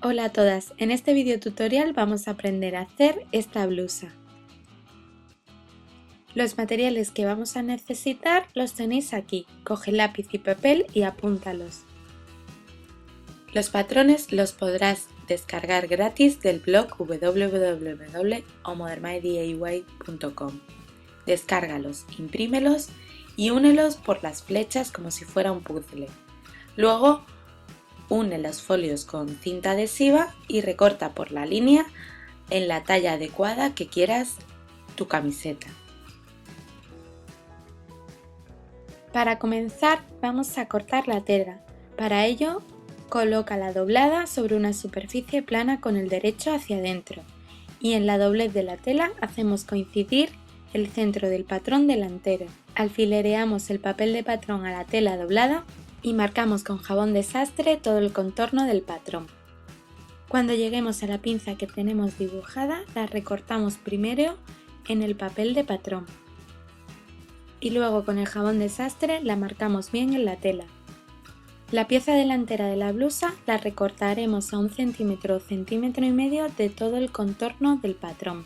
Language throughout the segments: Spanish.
Hola a todas, en este video tutorial vamos a aprender a hacer esta blusa. Los materiales que vamos a necesitar los tenéis aquí, coge lápiz y papel y apúntalos. Los patrones los podrás descargar gratis del blog www.omodernmydiy.com. Descárgalos, imprímelos y únelos por las flechas como si fuera un puzzle. Luego une los folios con cinta adhesiva y recorta por la línea en la talla adecuada que quieras tu camiseta. Para comenzar vamos a cortar la tela. Para ello colócala doblada sobre una superficie plana con el derecho hacia adentro y en la doblez de la tela hacemos coincidir el centro del patrón delantero. Alfilereamos el papel de patrón a la tela doblada y marcamos con jabón de sastre todo el contorno del patrón. Cuando lleguemos a la pinza que tenemos dibujada, la recortamos primero en el papel de patrón y luego con el jabón de sastre la marcamos bien en la tela. La pieza delantera de la blusa la recortaremos a 1 centímetro o centímetro y medio de todo el contorno del patrón,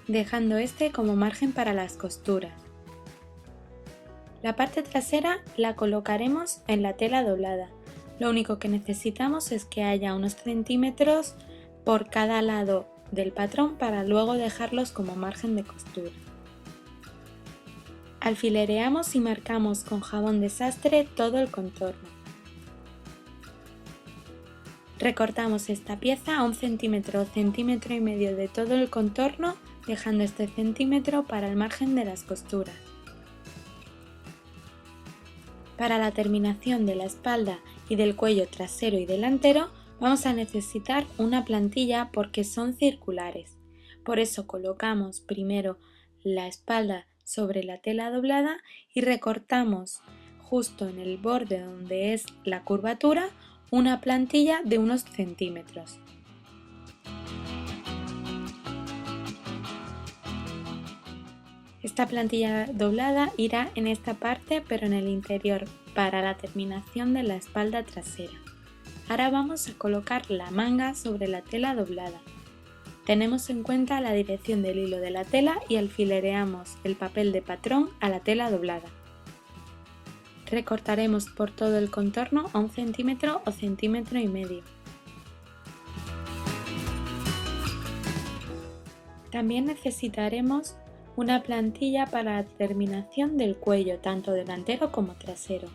dejando este como margen para las costuras. La parte trasera la colocaremos en la tela doblada. Lo único que necesitamos es que haya unos centímetros por cada lado del patrón para luego dejarlos como margen de costura. Alfilereamos y marcamos con jabón de sastre todo el contorno. Recortamos esta pieza a 1 centímetro o centímetro y medio de todo el contorno, dejando este centímetro para el margen de las costuras. Para la terminación de la espalda y del cuello trasero y delantero vamos a necesitar una plantilla porque son circulares. Por eso colocamos primero la espalda sobre la tela doblada y recortamos justo en el borde donde es la curvatura una plantilla de unos centímetros. Esta plantilla doblada irá en esta parte pero en el interior para la terminación de la espalda trasera. Ahora vamos a colocar la manga sobre la tela doblada. Tenemos en cuenta la dirección del hilo de la tela y alfilereamos el papel de patrón a la tela doblada. Recortaremos por todo el contorno a 1 centímetro o centímetro y medio. También necesitaremos una plantilla para la terminación del cuello, tanto delantero como trasero.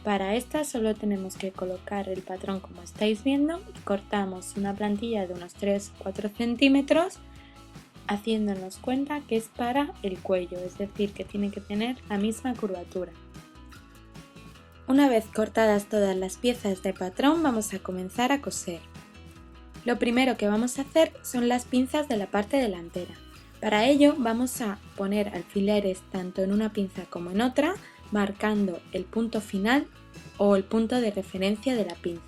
Para esta solo tenemos que colocar el patrón como estáis viendo y cortamos una plantilla de unos 3 o 4 centímetros haciéndonos cuenta que es para el cuello, es decir, que tiene que tener la misma curvatura. Una vez cortadas todas las piezas de patrón vamos a comenzar a coser. Lo primero que vamos a hacer son las pinzas de la parte delantera. Para ello vamos a poner alfileres tanto en una pinza como en otra, marcando el punto final o el punto de referencia de la pinza.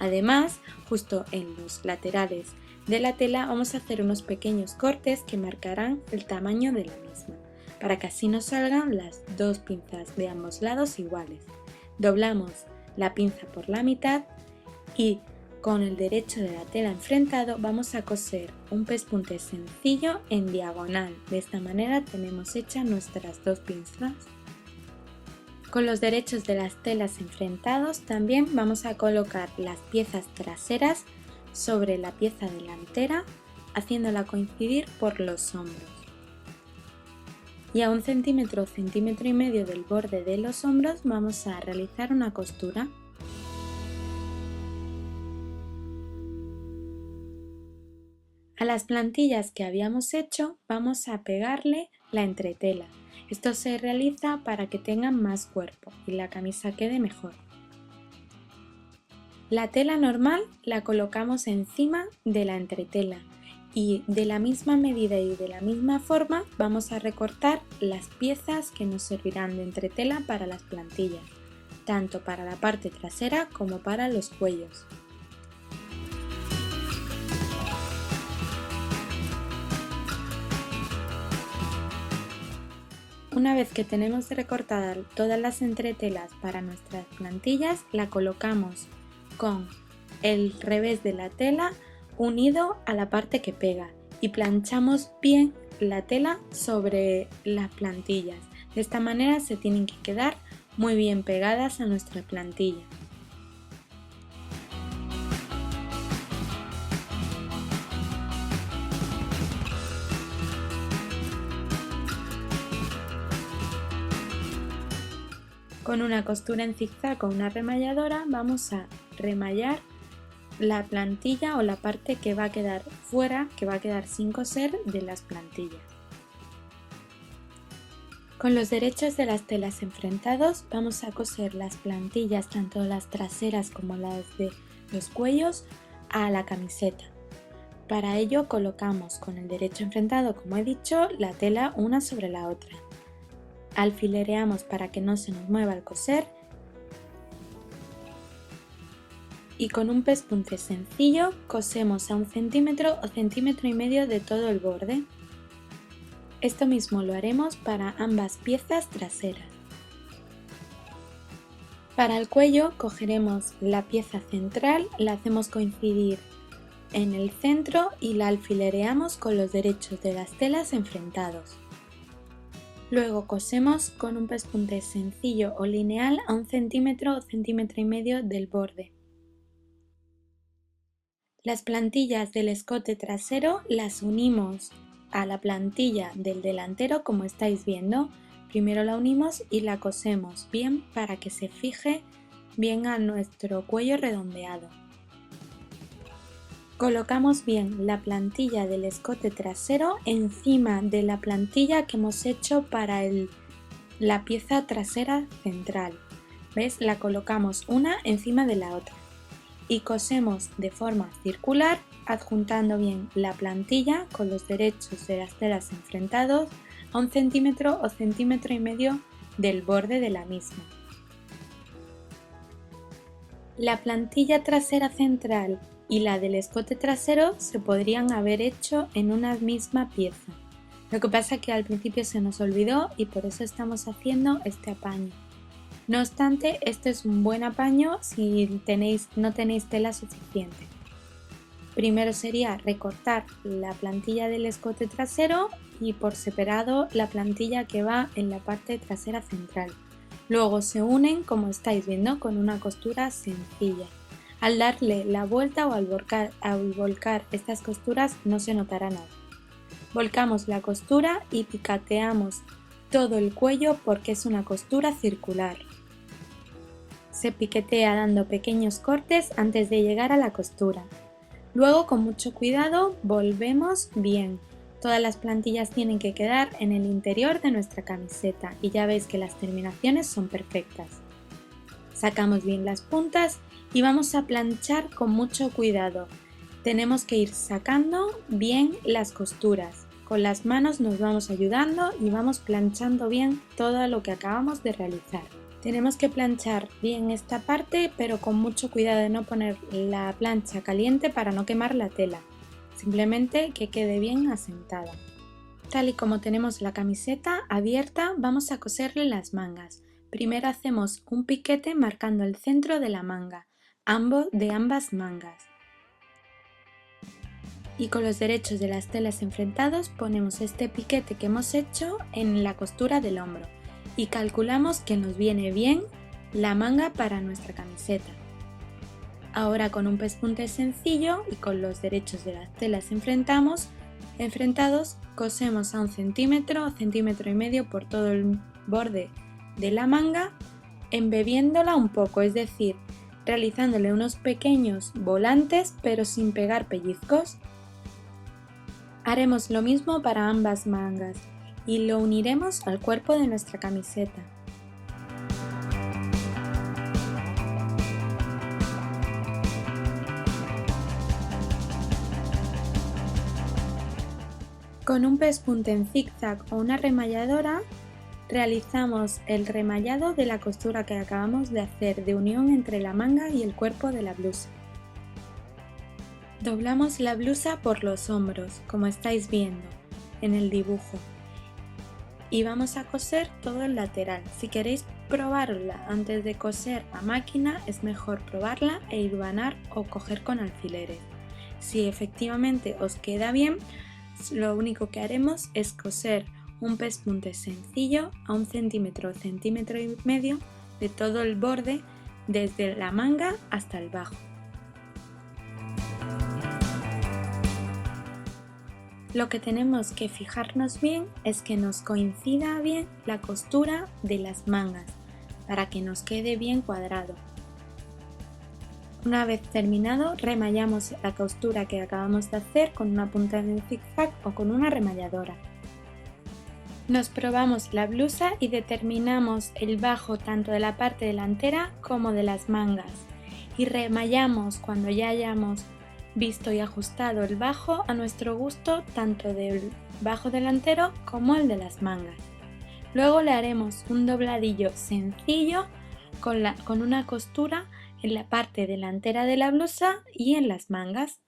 Además, justo en los laterales de la tela vamos a hacer unos pequeños cortes que marcarán el tamaño de la misma, para que así nos salgan las dos pinzas de ambos lados iguales. Doblamos la pinza por la mitad y con el derecho de la tela enfrentado vamos a coser un pespunte sencillo en diagonal. De esta manera tenemos hechas nuestras dos pinzas. Con los derechos de las telas enfrentados también vamos a colocar las piezas traseras sobre la pieza delantera, haciéndola coincidir por los hombros. Y a 1 centímetro o centímetro y medio del borde de los hombros vamos a realizar una costura. A las plantillas que habíamos hecho vamos a pegarle la entretela. Esto se realiza para que tengan más cuerpo y la camisa quede mejor. La tela normal la colocamos encima de la entretela y de la misma medida y de la misma forma vamos a recortar las piezas que nos servirán de entretela para las plantillas, tanto para la parte trasera como para los cuellos. Una vez que tenemos recortadas todas las entretelas para nuestras plantillas, la colocamos con el revés de la tela unido a la parte que pega y planchamos bien la tela sobre las plantillas. De esta manera se tienen que quedar muy bien pegadas a nuestra plantilla. Con una costura en zigzag o una remalladora vamos a remallar la plantilla o la parte que va a quedar fuera, que va a quedar sin coser de las plantillas. Con los derechos de las telas enfrentados vamos a coser las plantillas, tanto las traseras como las de los cuellos, a la camiseta. Para ello colocamos con el derecho enfrentado, como he dicho, la tela una sobre la otra. Alfilereamos para que no se nos mueva al coser y con un pespunte sencillo cosemos a 1 centímetro o centímetro y medio de todo el borde. Esto mismo lo haremos para ambas piezas traseras. Para el cuello cogeremos la pieza central, la hacemos coincidir en el centro y la alfilereamos con los derechos de las telas enfrentados. Luego cosemos con un pespunte sencillo o lineal a 1 centímetro o centímetro y medio del borde. Las plantillas del escote trasero las unimos a la plantilla del delantero, como estáis viendo. Primero la unimos y la cosemos bien para que se fije bien a nuestro cuello redondeado. Colocamos bien la plantilla del escote trasero encima de la plantilla que hemos hecho para la pieza trasera central. ¿Ves? La colocamos una encima de la otra y cosemos de forma circular, adjuntando bien la plantilla con los derechos de las telas enfrentados a 1 centímetro o centímetro y medio del borde de la misma. La plantilla trasera central y la del escote trasero se podrían haber hecho en una misma pieza. Lo que pasa es que al principio se nos olvidó y por eso estamos haciendo este apaño. No obstante, este es un buen apaño si no tenéis tela suficiente. Primero sería recortar la plantilla del escote trasero y por separado la plantilla que va en la parte trasera central. Luego se unen, como estáis viendo, con una costura sencilla. Al darle la vuelta o al volcar estas costuras no se notará nada. Volcamos la costura y picateamos todo el cuello porque es una costura circular. Se piquetea dando pequeños cortes antes de llegar a la costura. Luego, con mucho cuidado, volvemos bien. Todas las plantillas tienen que quedar en el interior de nuestra camiseta y ya veis que las terminaciones son perfectas. Sacamos bien las puntas y vamos a planchar con mucho cuidado. Tenemos que ir sacando bien las costuras. Con las manos nos vamos ayudando y vamos planchando bien todo lo que acabamos de realizar. Tenemos que planchar bien esta parte, pero con mucho cuidado de no poner la plancha caliente para no quemar la tela. Simplemente que quede bien asentada. Tal y como tenemos la camiseta abierta, vamos a coserle las mangas. Primero hacemos un piquete marcando el centro de la manga, de ambas mangas. Y con los derechos de las telas enfrentados ponemos este piquete que hemos hecho en la costura del hombro y calculamos que nos viene bien la manga para nuestra camiseta. Ahora con un pespunte sencillo y con los derechos de las telas enfrentados, cosemos a 1 centímetro o centímetro y medio por todo el borde de la manga, embebiéndola un poco, es decir, realizándole unos pequeños volantes pero sin pegar pellizcos. Haremos lo mismo para ambas mangas y lo uniremos al cuerpo de nuestra camiseta. Con un pespunte en zigzag o una remalladora realizamos el remallado de la costura que acabamos de hacer de unión entre la manga y el cuerpo de la blusa. Doblamos la blusa por los hombros, como estáis viendo en el dibujo, y vamos a coser todo el lateral. Si queréis probarla antes de coser a máquina, es mejor probarla e hilvanar o coger con alfileres. Si efectivamente os queda bien, lo único que haremos es coser un pespunte sencillo a 1 centímetro o centímetro y medio de todo el borde, desde la manga hasta el bajo. Lo que tenemos que fijarnos bien es que nos coincida bien la costura de las mangas para que nos quede bien cuadrado. Una vez terminado, remallamos la costura que acabamos de hacer con una punta de zigzag o con una remalladora. Nos probamos la blusa y determinamos el bajo tanto de la parte delantera como de las mangas y remallamos cuando ya hayamos visto y ajustado el bajo a nuestro gusto, tanto del bajo delantero como el de las mangas. Luego le haremos un dobladillo sencillo con una costura en la parte delantera de la blusa y en las mangas.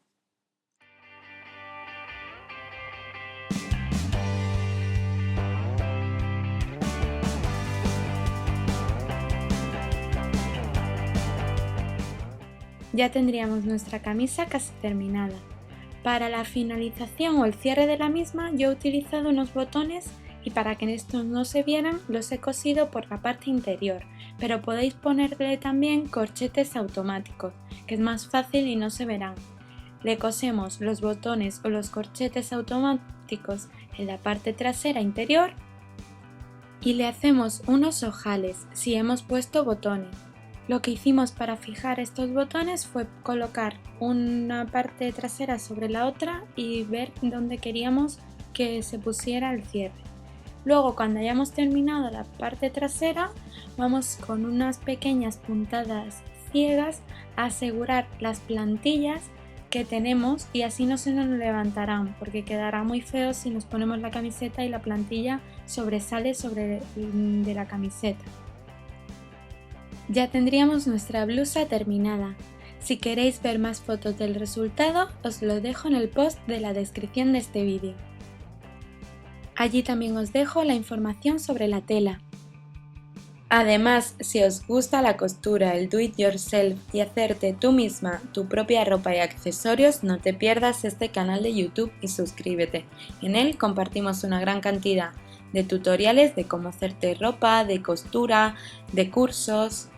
Ya tendríamos nuestra camisa casi terminada. Para la finalización o el cierre de la misma yo he utilizado unos botones y para que estos no se vieran los he cosido por la parte interior, pero podéis ponerle también corchetes automáticos, que es más fácil y no se verán. Le cosemos los botones o los corchetes automáticos en la parte trasera interior y le hacemos unos ojales si hemos puesto botones. Lo que hicimos para fijar estos botones fue colocar una parte trasera sobre la otra y ver dónde queríamos que se pusiera el cierre. Luego, cuando hayamos terminado la parte trasera, vamos con unas pequeñas puntadas ciegas a asegurar las plantillas que tenemos y así no se nos levantarán, porque quedará muy feo si nos ponemos la camiseta y la plantilla sobresale de la camiseta. Ya tendríamos nuestra blusa terminada. Si queréis ver más fotos del resultado, os lo dejo en el post de la descripción de este vídeo. Allí también os dejo la información sobre la tela. Además, si os gusta la costura, el do it yourself y hacerte tú misma tu propia ropa y accesorios, no te pierdas este canal de YouTube y suscríbete. En él compartimos una gran cantidad de tutoriales de cómo hacerte ropa, de costura, de cursos.